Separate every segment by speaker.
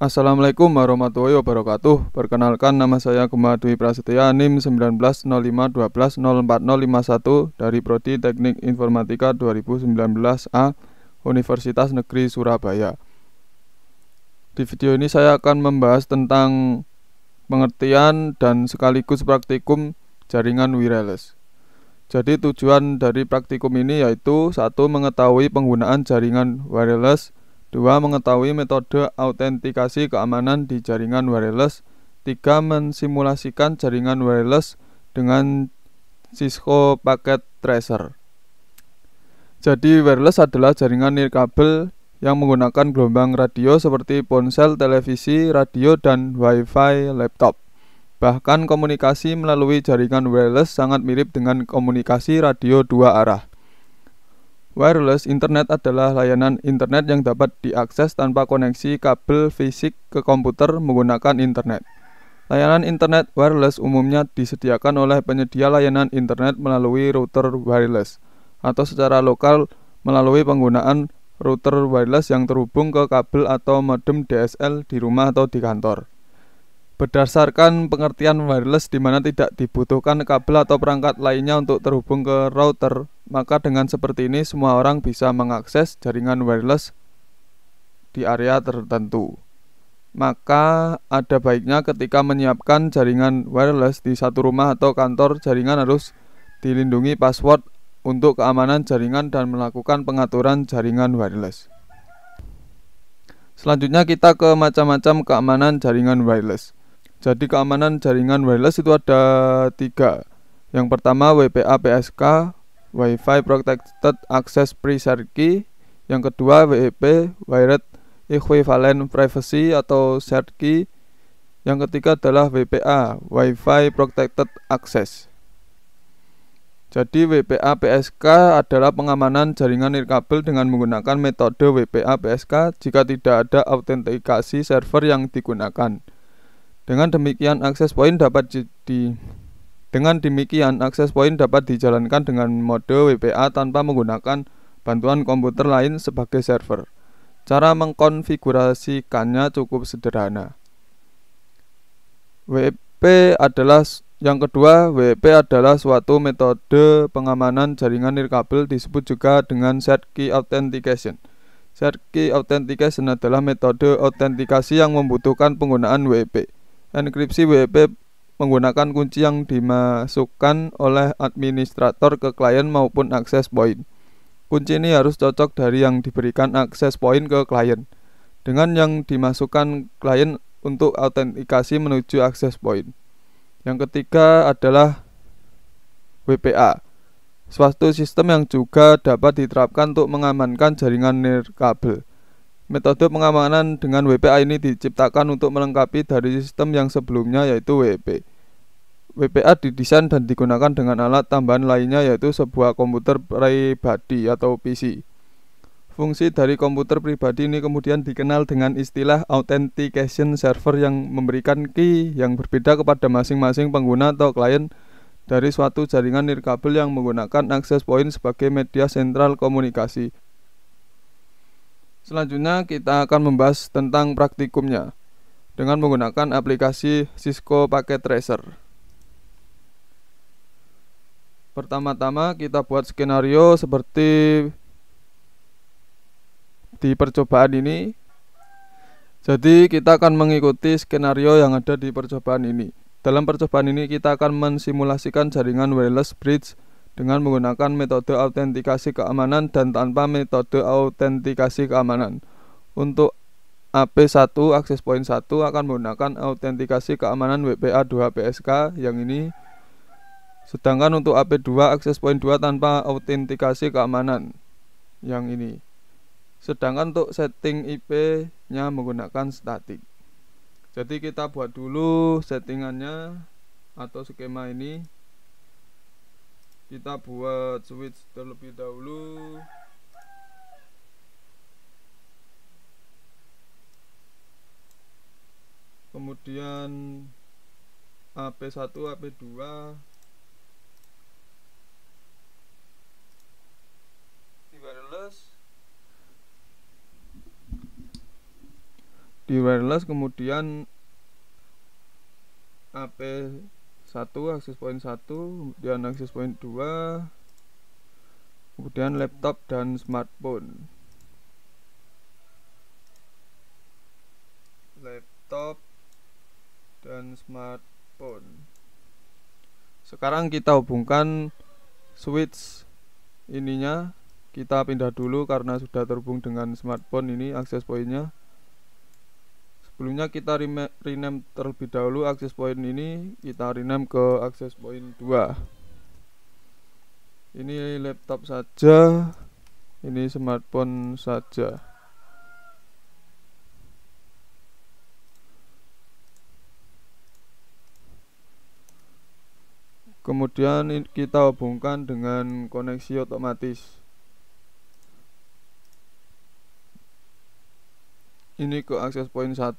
Speaker 1: Assalamualaikum warahmatullahi wabarakatuh. Perkenalkan, nama saya Gema Dwi Prasetya, NIM 1905120401 dari Prodi Teknik Informatika 2019A, Universitas Negeri Surabaya. Di video ini saya akan membahas tentang pengertian dan sekaligus praktikum jaringan wireless. Jadi tujuan dari praktikum ini yaitu: 1. Mengetahui penggunaan jaringan wireless, 2. Mengetahui metode autentikasi keamanan di jaringan wireless, 3. Mensimulasikan jaringan wireless dengan Cisco Packet Tracer. Jadi wireless adalah jaringan nirkabel yang menggunakan gelombang radio seperti ponsel, televisi, radio, dan wifi laptop. Bahkan komunikasi melalui jaringan wireless sangat mirip dengan komunikasi radio dua arah. Wireless internet adalah layanan internet yang dapat diakses tanpa koneksi kabel fisik ke komputer menggunakan internet. Layanan internet wireless umumnya disediakan oleh penyedia layanan internet melalui router wireless, atau secara lokal melalui penggunaan router wireless yang terhubung ke kabel atau modem DSL di rumah atau di kantor. Berdasarkan pengertian wireless di mana tidak dibutuhkan kabel atau perangkat lainnya untuk terhubung ke router, maka dengan seperti ini semua orang bisa mengakses jaringan wireless di area tertentu. Maka ada baiknya ketika menyiapkan jaringan wireless di satu rumah atau kantor, jaringan harus dilindungi password untuk keamanan jaringan dan melakukan pengaturan jaringan wireless. Selanjutnya kita ke macam-macam keamanan jaringan wireless. Jadi keamanan jaringan wireless itu ada 3. Yang pertama WPA PSK, Wi-Fi Protected Access Pre-Shared Key. Yang kedua WEP, Wired Equivalent Privacy atau Shared Key. Yang ketiga adalah WPA, Wi-Fi Protected Access. Jadi WPA PSK adalah pengamanan jaringan nirkabel dengan menggunakan metode WPA PSK jika tidak ada autentikasi server yang digunakan. Dengan demikian akses point dapat dijalankan dengan mode WPA tanpa menggunakan bantuan komputer lain sebagai server. Cara mengkonfigurasikannya cukup sederhana. WEP adalah suatu metode pengamanan jaringan nirkabel, disebut juga dengan Shared Key Authentication. Shared Key Authentication adalah metode autentikasi yang membutuhkan penggunaan WEP. Enkripsi WEP menggunakan kunci yang dimasukkan oleh administrator ke klien maupun akses point. Kunci ini harus cocok dari yang diberikan akses point ke klien dengan yang dimasukkan klien untuk autentikasi menuju akses point. Yang ketiga adalah WPA, suatu sistem yang juga dapat diterapkan untuk mengamankan jaringan nirkabel. Metode pengamanan dengan WPA ini diciptakan untuk melengkapi dari sistem yang sebelumnya, yaitu WEP. WPA didesain dan digunakan dengan alat tambahan lainnya, yaitu sebuah komputer pribadi atau PC. Fungsi dari komputer pribadi ini kemudian dikenal dengan istilah authentication server yang memberikan key yang berbeda kepada masing-masing pengguna atau klien dari suatu jaringan nirkabel yang menggunakan access point sebagai media sentral komunikasi. Selanjutnya kita akan membahas tentang praktikumnya dengan menggunakan aplikasi Cisco Packet Tracer. Pertama-tama kita buat skenario seperti di percobaan ini. Jadi kita akan mengikuti skenario yang ada di percobaan ini. Dalam percobaan ini kita akan mensimulasikan jaringan wireless bridge dengan menggunakan metode autentikasi keamanan dan tanpa metode autentikasi keamanan. Untuk AP1 access point 1 akan menggunakan autentikasi keamanan WPA 2 PSK yang ini. Sedangkan untuk AP2 access point 2 tanpa autentikasi keamanan yang ini. Sedangkan untuk setting IP-nya menggunakan static. Jadi kita buat dulu settingannya atau skema ini. Kita buat switch terlebih dahulu. Kemudian AP1, AP2. Di wireless di wireless, kemudian AP1 access point 1, kemudian access point 2, kemudian laptop dan smartphone. Laptop dan smartphone. Sekarang kita hubungkan switch ininya, kita pindah dulu karena sudah terhubung dengan smartphone ini access pointnya. Sebelumnya kita rename terlebih dahulu access point ini, kita rename ke access point 2. Ini laptop saja, ini smartphone saja. Kemudian kita hubungkan dengan koneksi otomatis. Ini ke access point 1,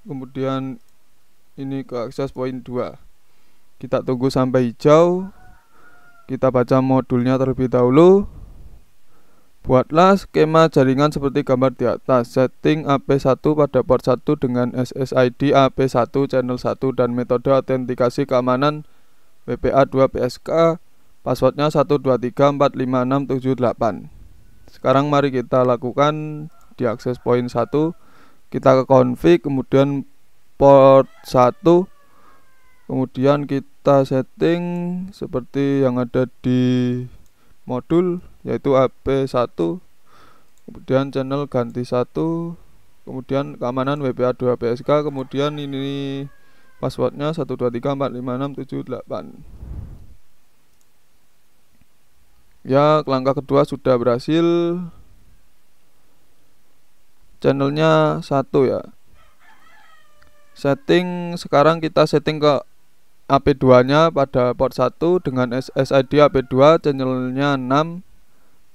Speaker 1: kemudian ini ke access point 2. Kita tunggu sampai hijau. Kita baca modulnya terlebih dahulu. Buatlah skema jaringan seperti gambar di atas. Setting AP1 pada port 1 dengan SSID AP1 channel 1 dan metode autentikasi keamanan WPA2 PSK. Passwordnya 123456778. Sekarang mari kita lakukan di access point 1. Kita ke config, kemudian port 1, kemudian kita setting seperti yang ada di modul, yaitu AP1, kemudian channel ganti 1, kemudian keamanan WPA2 PSK, kemudian ini passwordnya 123456778. Ya, langkah kedua sudah berhasil. Channelnya 1 ya. Setting, sekarang kita setting ke AP2 nya pada port 1 dengan SSID AP2 channelnya 6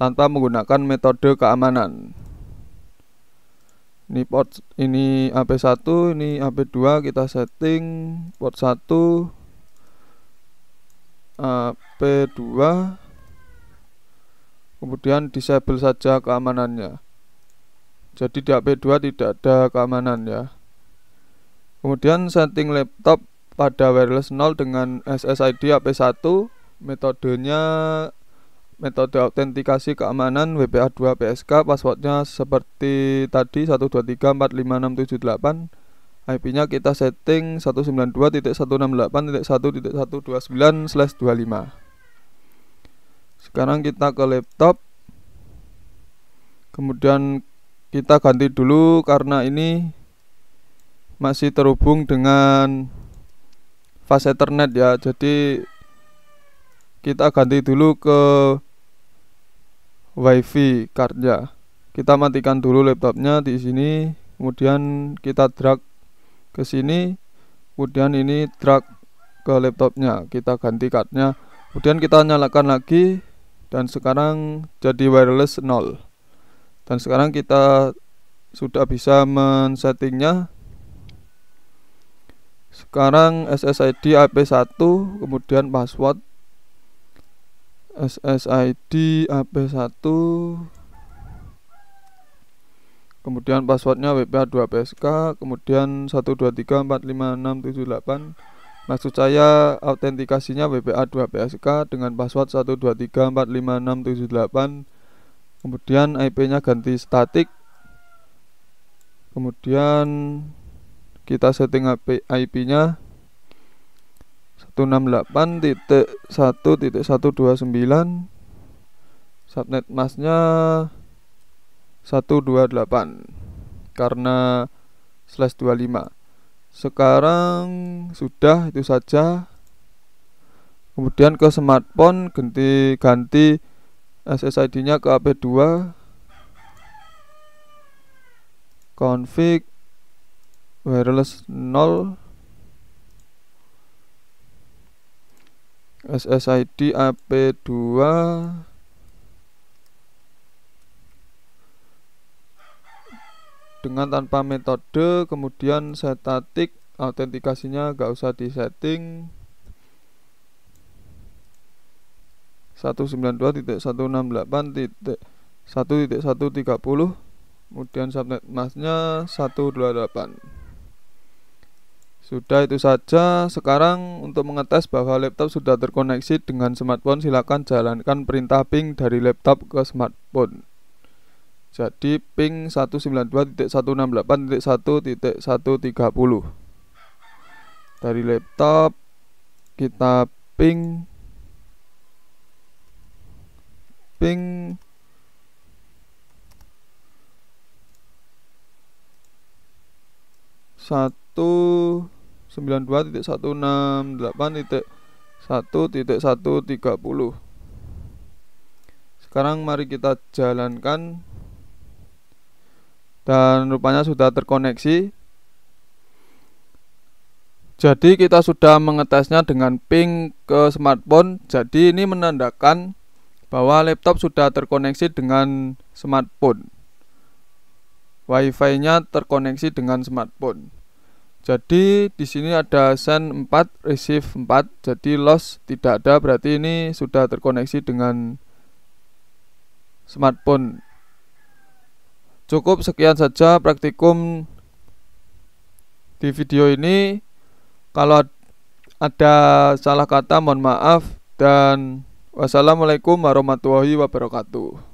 Speaker 1: tanpa menggunakan metode keamanan. Ini port, ini AP1, ini AP2, kita setting port 1 AP2, kemudian disable saja keamanannya. Jadi di AP2 tidak ada keamanan ya. Kemudian setting laptop pada wireless 0 dengan SSID AP1, metodenya metode autentikasi keamanan WPA2 PSK, passwordnya seperti tadi 123456778. IP-nya kita setting 192.168.1.129/25. Sekarang kita ke laptop. Kemudian kita ganti dulu karena ini masih terhubung dengan fast Ethernet ya. Jadi kita ganti dulu ke WiFi cardnya. Kita matikan dulu laptopnya di sini, kemudian kita drag ke sini, kemudian ini drag ke laptopnya. Kita ganti cardnya, kemudian kita nyalakan lagi, dan sekarang jadi wireless 0. Dan sekarang kita sudah bisa men-settingnya. Sekarang SSID AP1, kemudian password SSID AP1, kemudian passwordnya WPA2 PSK, kemudian 123456778. Maksud saya autentikasinya WPA2 PSK dengan password 123456778. Kemudian IP-nya ganti statik. Kemudian kita setting IP-nya 168.1.129. Subnet masknya 128 karena /25. Sekarang sudah, itu saja. Kemudian ke smartphone, ganti SSID-nya ke AP2, config wireless 0, SSID AP2, dengan tanpa metode, kemudian statik, autentikasinya gak usah disetting, 192.168.1.130. kemudian subnet masknya 128. Sudah, itu saja. Sekarang untuk mengetes bahwa laptop sudah terkoneksi dengan smartphone, silakan jalankan perintah ping dari laptop ke smartphone. Jadi ping 192.168.1.130 dari laptop, kita ping 192.168.1.130. Sekarang mari kita jalankan, dan rupanya sudah terkoneksi. Jadi kita sudah mengetesnya dengan ping ke smartphone. Jadi ini menandakan bahwa laptop sudah terkoneksi dengan smartphone. Wi-Fi-nya terkoneksi dengan smartphone. Jadi di sini ada send 4, receive 4. Jadi loss tidak ada, berarti ini sudah terkoneksi dengan smartphone. Cukup sekian saja praktikum di video ini. Kalau ada salah kata mohon maaf, dan wassalamualaikum warahmatullahi wabarakatuh.